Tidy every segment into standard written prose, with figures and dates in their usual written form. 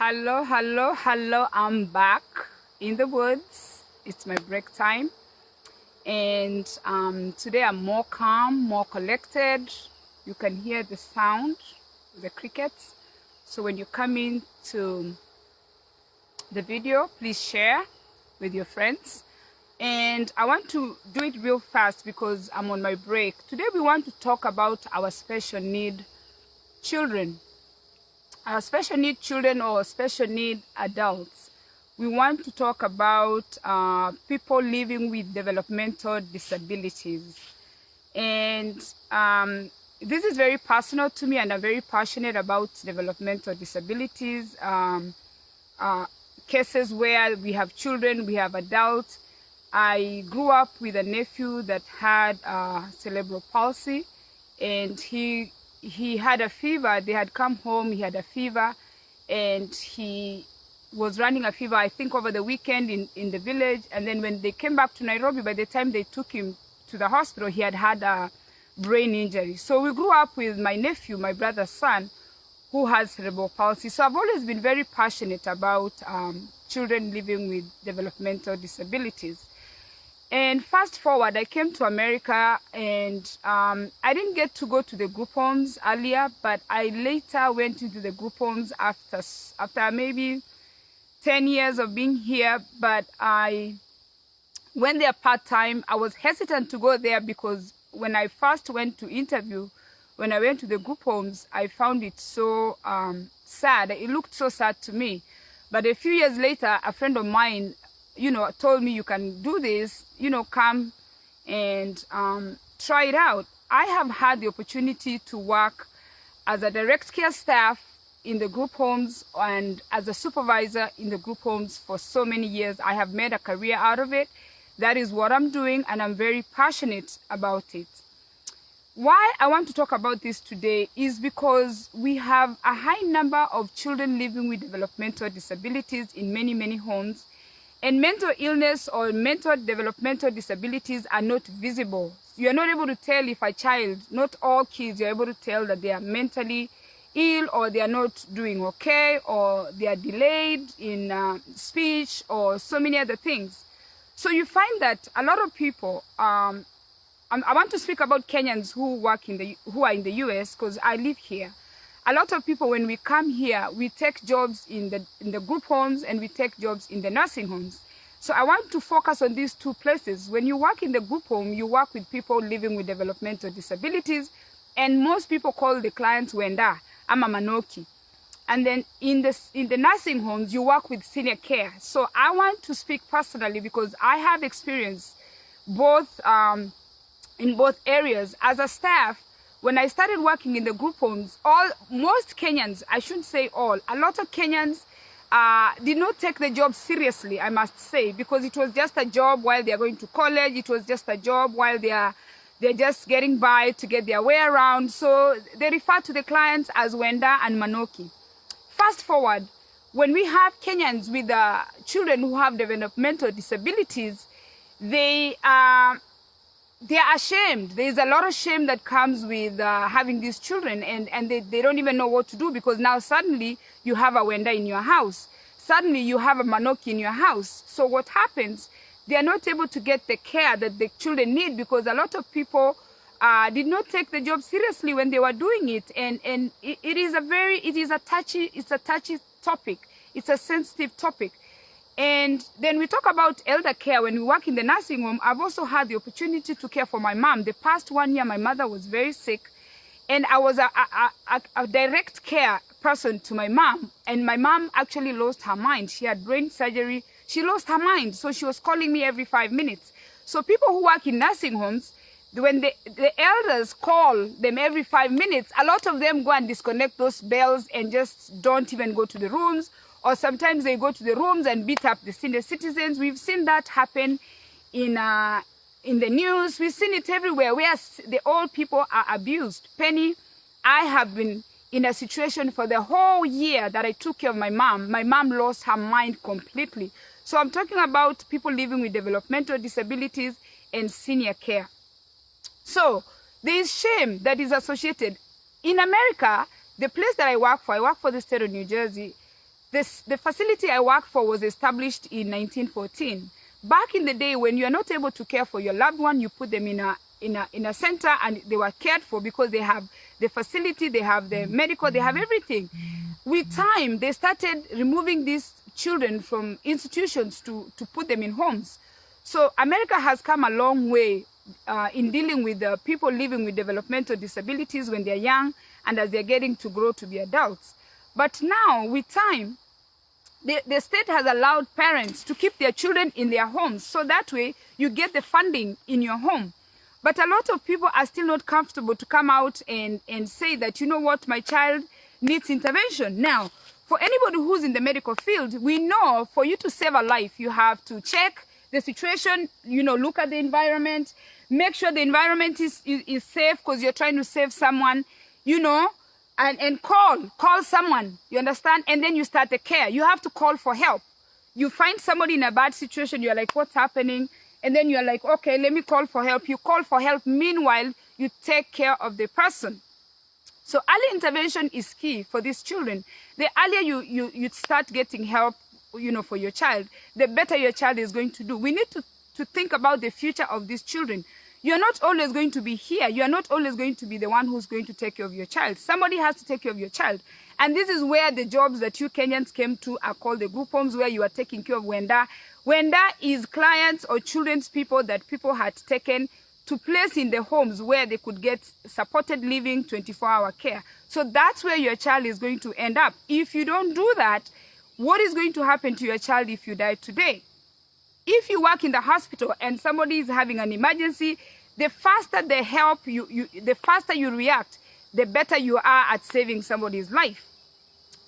Hello. I'm back in the woods. It's my break time. And today I'm more calm, more collected. You can hear the sound, the crickets. So when you come into the video, please share with your friends. And I want to do it real fast because I'm on my break. Today we want to talk about our special need children. Our special need children or special need adults. We want to talk about people living with developmental disabilities. And this is very personal to me, and I'm very passionate about developmental disabilities. Cases where we have children, we have adults. I grew up with a nephew that had cerebral palsy, and he had a fever. They had come home, he had a fever, and he was running a fever, I think, over the weekend in the village. And then when they came back to Nairobi, by the time they took him to the hospital, he had had a brain injury. So we grew up with my nephew, my brother's son, who has cerebral palsy. So I've always been very passionate about children living with developmental disabilities. And fast forward, I came to America, and I didn't get to go to the group homes earlier, but I later went into the group homes after maybe 10 years of being here. But I went there part-time. I was hesitant to go there because when I first went to interview, when I went to the group homes, I found it so sad. It looked so sad to me. But a few years later, a friend of mine, told me, you can do this, come and try it out. I have had the opportunity to work as a direct care staff in the group homes and as a supervisor in the group homes for so many years. I have made a career out of it. That is what I'm doing, and I'm very passionate about it. Why I want to talk about this today is because we have a high number of children living with developmental disabilities in many homes. And mental illness or mental developmental disabilities are not visible. You're not able to tell if a child, not all kids, you're able to tell that they are mentally ill, or they are not doing okay, or they are delayed in speech, or so many other things. So you find that a lot of people, I want to speak about Kenyans who are in the US, because I live here. A lot of people, when we come here, we take jobs in the group homes, and we take jobs in the nursing homes. So I want to focus on these two places. When you work in the group home, you work with people living with developmental disabilities, and most people call the clients Wenda, ama Manoki. And then in the nursing homes, you work with senior care. So I want to speak personally because I have experience both in both areas. As a staff, when I started working in the group homes, most Kenyans, I shouldn't say all, a lot of Kenyans did not take the job seriously, I must say, because it was just a job while they are going to college. It was just a job while they're just getting by to get their way around. So they refer to the clients as Wenda and Manoki. Fast forward, when we have Kenyans with children who have developmental disabilities, they are ashamed. There's a lot of shame that comes with having these children, and they don't even know what to do, because now suddenly you have a Wenda in your house. Suddenly you have a Manoki in your house. So what happens? They are not able to get the care that the children need, because a lot of people did not take the job seriously when they were doing it. And it is a touchy topic. It's a sensitive topic. And then we talk about elder care. When we work in the nursing home, I've also had the opportunity to care for my mom. The past 1 year, my mother was very sick, and I was a direct care person to my mom. And my mom actually lost her mind. She had brain surgery. She lost her mind, so she was calling me every 5 minutes. So people who work in nursing homes, when the elders call them every 5 minutes, a lot of them go and disconnect those bells and just don't even go to the rooms. Or sometimes they go to the rooms and beat up the senior citizens. We've seen that happen in the news. We've seen it everywhere where the old people are abused. Penny, I have been in a situation for the whole year that I took care of my mom. My mom lost her mind completely. So I'm talking about people living with developmental disabilities and senior care. So there is shame that is associated. In America, the place that I work for the state of New Jersey, The facility I worked for was established in 1914. Back in the day, when you are not able to care for your loved one, you put them in a center, and they were cared for because they have the facility, they have the medical, they have everything. With time, they started removing these children from institutions to put them in homes. So America has come a long way in dealing with people living with developmental disabilities when they're young and as they're getting to grow to be adults. But now, with time, the state has allowed parents to keep their children in their homes, so that way you get the funding in your home. But a lot of people are still not comfortable to come out and say that, you know what, my child needs intervention. Now, for anybody who's in the medical field, we know for you to save a life, you have to check the situation, you know, look at the environment, make sure the environment is safe because you're trying to save someone, you know, and call someone, you understand? And then you start the care. You have to call for help. You find somebody in a bad situation, you're like, what's happening? And then you're like, okay, let me call for help. You call for help. Meanwhile, you take care of the person. So early intervention is key for these children. The earlier you start getting help, you know, for your child, the better your child is going to do. We need to think about the future of these children. You're not always going to be here. You're not always going to be the one who's going to take care of your child. Somebody has to take care of your child. And this is where the jobs that you Kenyans came to are called the group homes, where you are taking care of Wenda. Wenda is clients or children's people that people had taken to place in the homes where they could get supported living, 24-hour care. So that's where your child is going to end up. If you don't do that, what is going to happen to your child if you die today? If you work in the hospital and somebody is having an emergency, the faster they help you, the faster you react, the better you are at saving somebody's life.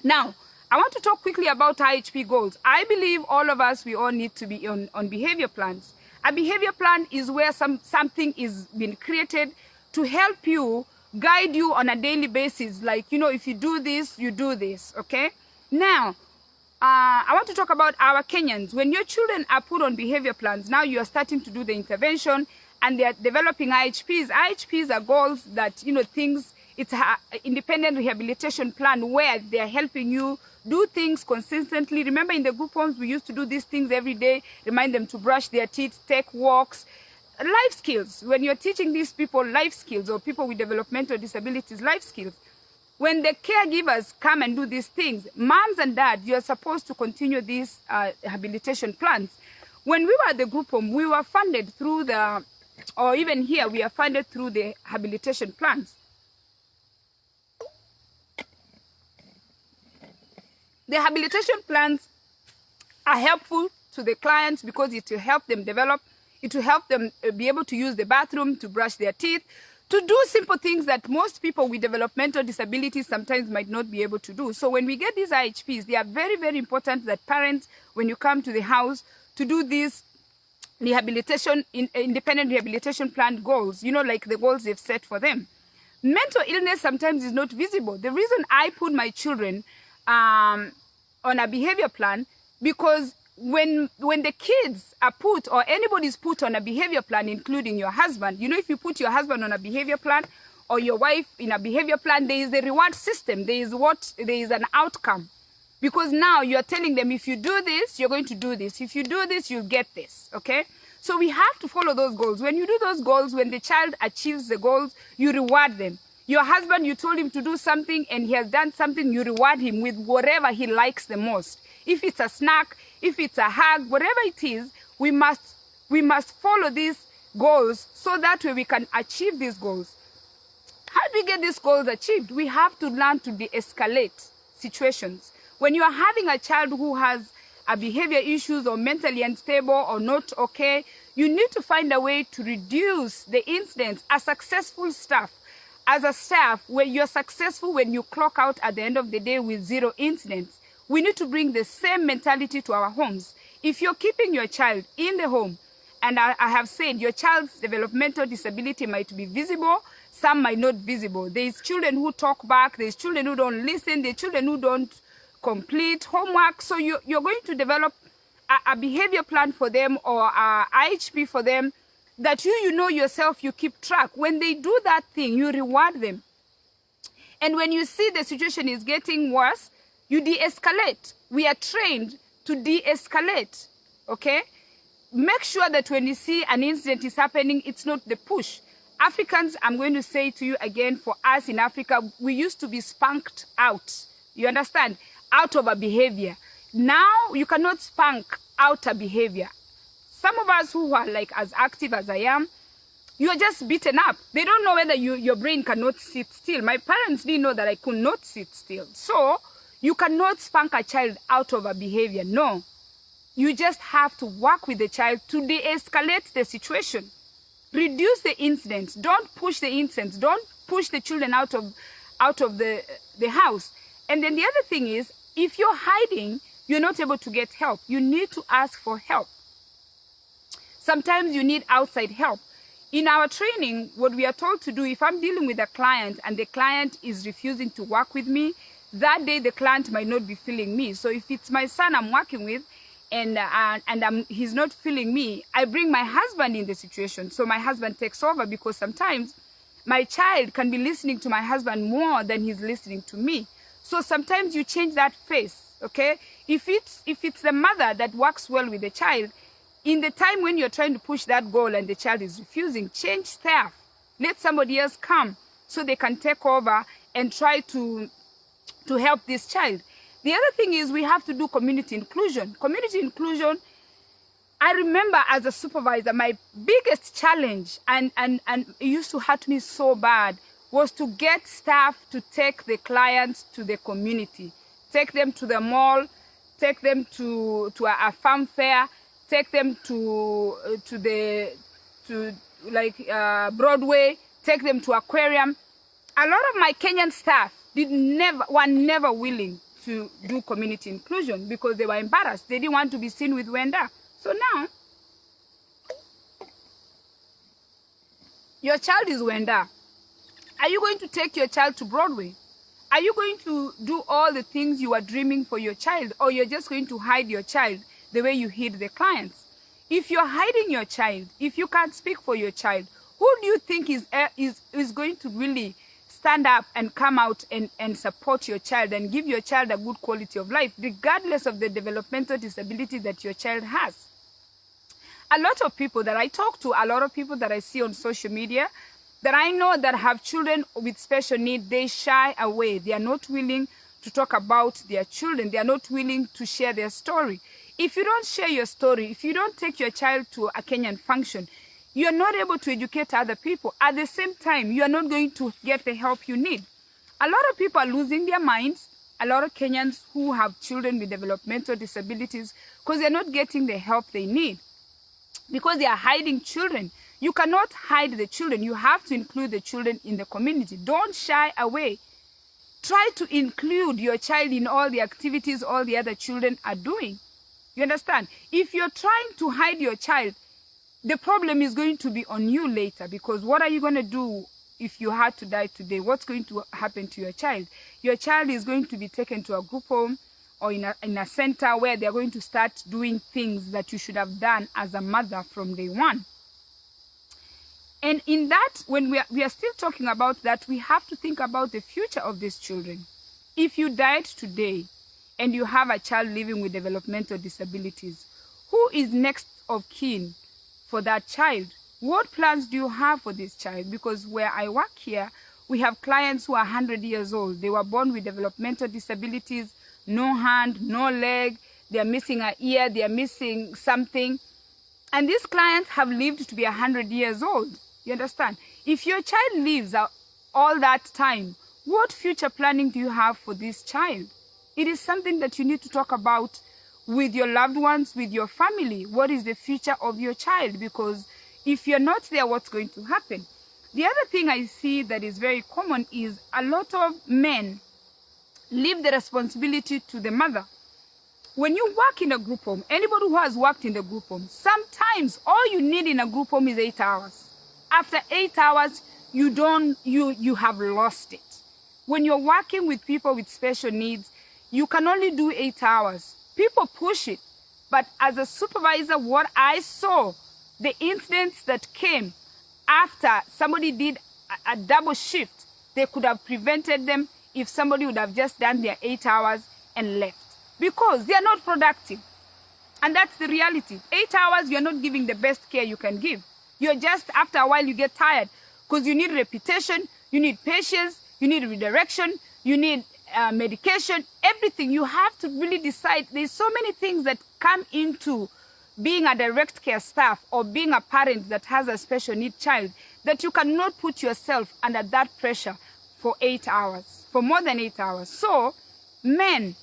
Now, I want to talk quickly about IHP goals. I believe all of us, we all need to be on behavior plans. A behavior plan is where something is being created to help you, guide you on a daily basis. Like, you know, if you do this, you do this, okay? Now, I want to talk about our Kenyans. When your children are put on behavior plans, now you are starting to do the intervention and they are developing IHPs. IHPs are goals that, you know, things, it's an independent rehabilitation plan where they are helping you do things consistently. Remember, in the group homes, we used to do these things every day, remind them to brush their teeth, take walks, life skills. When you're teaching these people life skills, or people with developmental disabilities life skills, when the caregivers come and do these things, moms and dads, you're supposed to continue these rehabilitation plans. When we were at the group home, we were funded through the, or even here, we are funded through the rehabilitation plans. The rehabilitation plans are helpful to the clients because it will help them develop, it will help them be able to use the bathroom, to brush their teeth, to do simple things that most people with developmental disabilities sometimes might not be able to do. So when we get these IHPs, they are very, very important that parents, when you come to the house, to do these rehabilitation, independent rehabilitation plan goals, you know, like the goals they've set for them. Mental illness sometimes is not visible. The reason I put my children on a behavior plan, because when the kids are put, or anybody's put on a behavior plan, including your husband, you know, if you put your husband on a behavior plan or your wife in a behavior plan, there is a reward system. There is an outcome. Because now you're telling them, if you do this, you're going to do this. If you do this, you'll get this, okay? So we have to follow those goals. When you do those goals, when the child achieves the goals, you reward them. Your husband, you told him to do something and he has done something, you reward him with whatever he likes the most. If it's a snack, if it's a hug, whatever it is, we must follow these goals so that way we can achieve these goals. How do we get these goals achieved? We have to learn to de-escalate situations. When you are having a child who has a behavior issues or mentally unstable or not okay, you need to find a way to reduce the incidents. A successful staff, as a staff, where you're successful when you clock out at the end of the day with 0 incidents, we need to bring the same mentality to our homes. If you're keeping your child in the home, and I have said your child's developmental disability might be visible, some might not be visible. There's children who talk back, there's children who don't listen, there's children who don't complete homework. So you're going to develop a behavior plan for them, or a IHP for them, that you know yourself, you keep track. When they do that thing, you reward them. And when you see the situation is getting worse, You de-escalate. We are trained to de-escalate, okay? Make sure that when you see an incident is happening, it's not the push. Africans, I'm going to say to you again, for us in Africa, we used to be spanked out. You understand? Out of a behavior. Now, you cannot spank out a behavior. Some of us who are like as active as I am, you are just beaten up. They don't know whether your brain cannot sit still. My parents didn't know that I could not sit still. So, you cannot spank a child out of a behavior. No. You just have to work with the child to de-escalate the situation. Reduce the incidents. Don't push the incidents. Don't push the children out of the house. And then the other thing is, if you're hiding, you're not able to get help. You need to ask for help. Sometimes you need outside help. In our training, what we are told to do, if I'm dealing with a client and the client is refusing to work with me, that day the client might not be feeling me. So if it's my son I'm working with and he's not feeling me, I bring my husband in the situation. So my husband takes over, because sometimes my child can be listening to my husband more than he's listening to me. So sometimes you change that face, okay? If it's the mother that works well with the child, in the time when you're trying to push that goal and the child is refusing, change staff. Let somebody else come so they can take over and try to help this child. The other thing is we have to do community inclusion. Community inclusion, I remember as a supervisor, my biggest challenge, and it used to hurt me so bad, was to get staff to take the clients to the community. Take them to the mall, take them to a farm fair, take them to Broadway, take them to aquarium. A lot of my Kenyan staff were never willing to do community inclusion because they were embarrassed. They didn't want to be seen with Wenda. So now, your child is Wenda. Are you going to take your child to Broadway? Are you going to do all the things you are dreaming for your child, or you're just going to hide your child the way you hid the clients? If you're hiding your child, if you can't speak for your child, who do you think is going to really stand up and come out and support your child and give your child a good quality of life, regardless of the developmental disability that your child has? A lot of people that I talk to, a lot of people that I see on social media, that I know that have children with special needs, they shy away. They are not willing to talk about their children. They are not willing to share their story. If you don't share your story, if you don't take your child to a Kenyan function, you are not able to educate other people. At the same time, you are not going to get the help you need. A lot of people are losing their minds. A lot of Kenyans who have children with developmental disabilities, because they are not getting the help they need, because they are hiding children. You cannot hide the children. You have to include the children in the community. Don't shy away. Try to include your child in all the activities all the other children are doing. You understand? If you're trying to hide your child, the problem is going to be on you later, because what are you going to do if you had to die today? What's going to happen to your child? Your child is going to be taken to a group home or in a center where they're going to start doing things that you should have done as a mother from day one. And in that, when we are still talking about that, we have to think about the future of these children. If you died today and you have a child living with developmental disabilities, who is next of kin for that child? What plans do you have for this child? Because where I work here, we have clients who are 100 years old. They were born with developmental disabilities, no hand, no leg, they are missing an ear, they are missing something. And these clients have lived to be 100 years old. You understand? If your child lives all that time, what future planning do you have for this child? It is something that you need to talk about with your loved ones, with your family. What is the future of your child? Because if you're not there, what's going to happen? The other thing I see that is very common is a lot of men leave the responsibility to the mother. When you work in a group home, anybody who has worked in the group home, sometimes all you need in a group home is 8 hours. After 8 hours, you have lost it. When you're working with people with special needs, you can only do 8 hours. People push it. But as a supervisor, what I saw, the incidents that came after somebody did a double shift, they could have prevented them if somebody would have just done their 8 hours and left because they are not productive. And that's the reality. 8 hours, you're not giving the best care you can give. You're just, after a while, you get tired because you need repetition, you need patience, you need redirection, you need medication, everything. You have to really decide. There's so many things that come into being a direct care staff or being a parent that has a special need child that you cannot put yourself under that pressure for 8 hours, for more than 8 hours. So, men,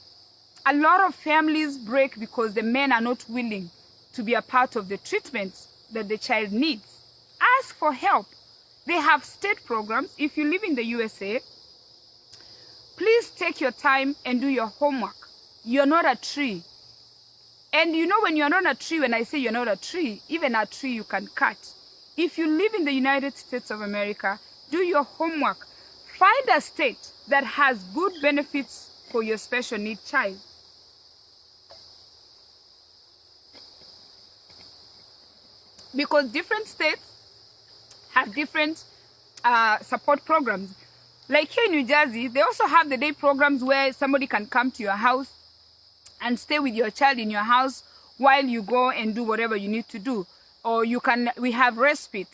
a lot of families break because the men are not willing to be a part of the treatment that the child needs. Ask for help. They have state programs. If you live in the USA, please take your time and do your homework. You're not a tree. And you know when you're not a tree, when I say you're not a tree, even a tree you can cut. If you live in the United States of America, do your homework. Find a state that has good benefits for your special need child. Because different states have different support programs. Like here in New Jersey, they also have the day programs where somebody can come to your house and stay with your child in your house while you go and do whatever you need to do. Or you can, we have respite.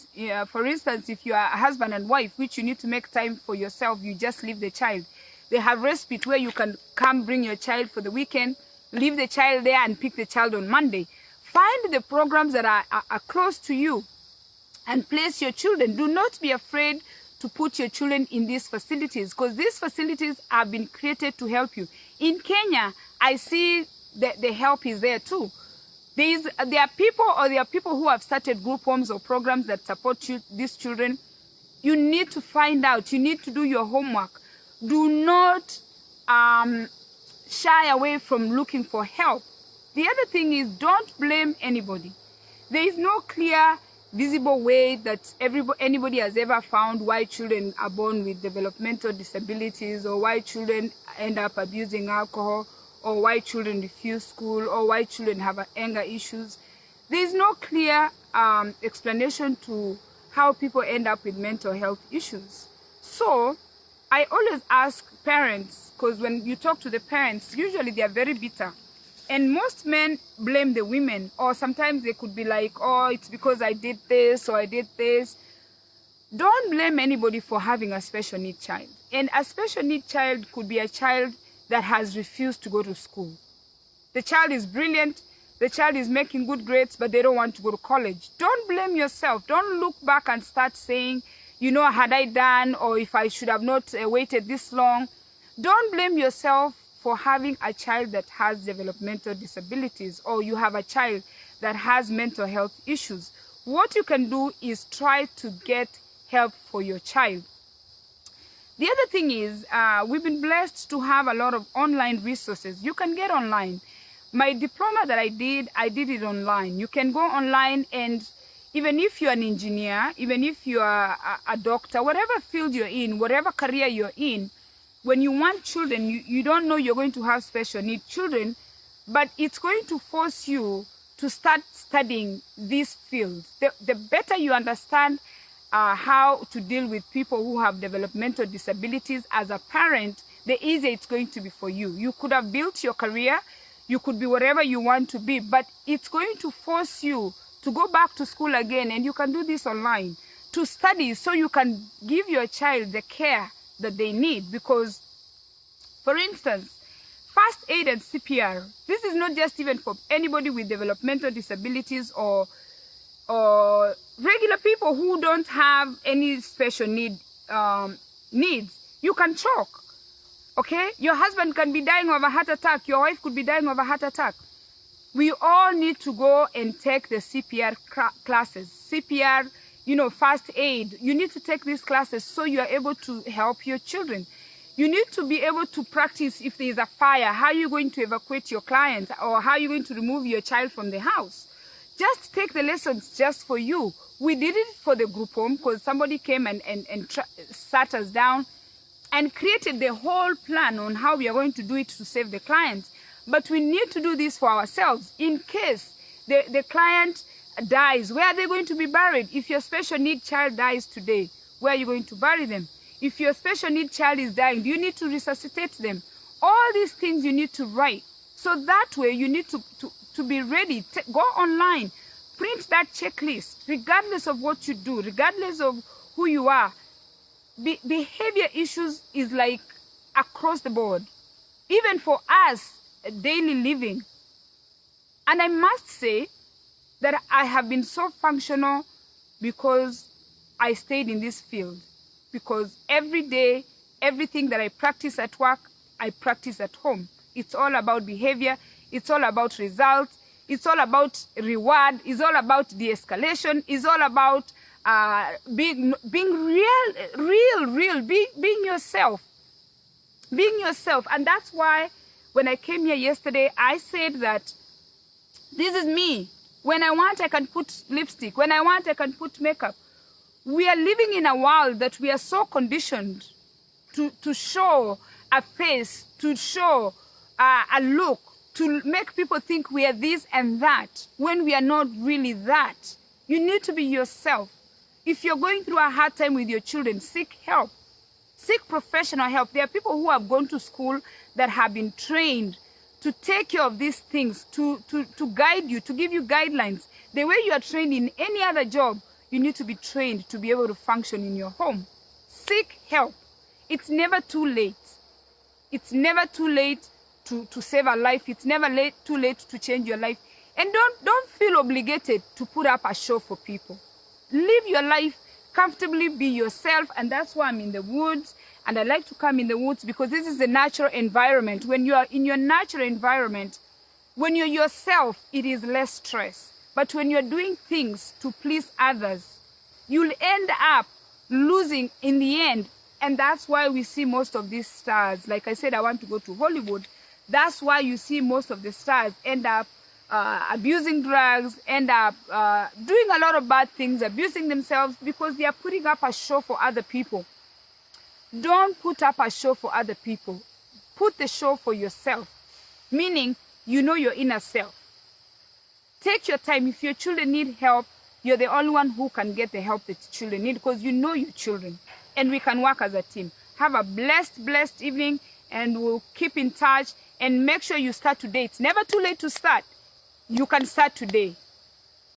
For instance, if you are a husband and wife, which you need to make time for yourself, you just leave the child. They have respite where you can come bring your child for the weekend, leave the child there and pick the child on Monday. Find the programs that are close to you and place your children. Do not be afraid to put your children in these facilities because these facilities have been created to help you. In Kenya, I see that the help is there too. There are people who have started group homes or programs that support these children. You need to find out. You need to do your homework. Do not shy away from looking for help. The other thing is don't blame anybody. There is no clear, visible way that anybody has ever found why children are born with developmental disabilities or why children end up abusing alcohol or why children refuse school or why children have anger issues. There is no clear explanation to how people end up with mental health issues. So I always ask parents, because when you talk to the parents, usually they are very bitter. And most men blame the women, or sometimes they could be like, oh, it's because I did this or I did this. Don't blame anybody for having a special need child. And a special need child could be a child that has refused to go to school. The child is brilliant, the child is making good grades, but they don't want to go to college. Don't blame yourself. Don't look back and start saying, you know, had I done, or if I should have not waited this long. Don't blame yourself for having a child that has developmental disabilities, or you have a child that has mental health issues. What you can do is try to get help for your child. The other thing is, we've been blessed to have a lot of online resources. You can get online. My diploma that I did it online. You can go online, and even if you're an engineer, even if you are a doctor, whatever field you're in, whatever career you're in, when you want children, you don't know you're going to have special need children, but it's going to force you to start studying these fields. The better you understand how to deal with people who have developmental disabilities as a parent, the easier it's going to be for you. You could have built your career, you could be whatever you want to be, but it's going to force you to go back to school again, and you can do this online, to study so you can give your child the care that they need. Because, for instance, First Aid and CPR, this is not just even for anybody with developmental disabilities or regular people who don't have any special needs. You can choke, okay? Your husband can be dying of a heart attack. Your wife could be dying of a heart attack. We all need to go and take the CPR classes. CPR, you know, First Aid. You need to take these classes so you are able to help your children. You need to be able to practice if there is a fire, how are you going to evacuate your client, or how are you going to remove your child from the house. Just take the lessons just for you. We did it for the group home because somebody came and sat us down and created the whole plan on how we are going to do it to save the client. But we need to do this for ourselves. In case the client dies, where are they going to be buried? If your special need child dies today, where are you going to bury them? If your special need child is dying, do you need to resuscitate them? All these things you need to write. So that way you need to be ready. Go online, print that checklist, regardless of what you do, regardless of who you are. Behavior issues is like across the board, even for us, daily living. And I must say that I have been so functional because I stayed in this field. Because every day, everything that I practice at work, I practice at home. It's all about behavior. It's all about results. It's all about reward. It's all about de-escalation. It's all about being real, being yourself. Being yourself. And that's why when I came here yesterday, I said that this is me. When I want, I can put lipstick. When I want, I can put makeup. We are living in a world that we are so conditioned to show a face, to show a look, to make people think we are this and that, when we are not really that. You need to be yourself. If you're going through a hard time with your children, seek help. Seek professional help. There are people who have gone to school that have been trained to take care of these things, to guide you, to give you guidelines. The way you are trained in any other job, you need to be trained to be able to function in your home. Seek help. It's never too late. It's never too late to save a life. It's never too late to change your life. And don't feel obligated to put up a show for people. Live your life comfortably, be yourself, and that's why I'm in the woods. And I like to come in the woods because this is the natural environment. When you are in your natural environment, when you're yourself, it is less stress. But when you're doing things to please others, you'll end up losing in the end. And that's why we see most of these stars. Like I said, I want to go to Hollywood. That's why you see most of the stars end up abusing drugs, end up doing a lot of bad things, abusing themselves, because they are putting up a show for other people. Don't put up a show for other people. Put the show for yourself, meaning you know your inner self. Take your time. If your children need help, you're the only one who can get the help that children need, because you know your children, and we can work as a team. Have a blessed evening, and we'll keep in touch, and make sure you start today. It's never too late to start. You can start today.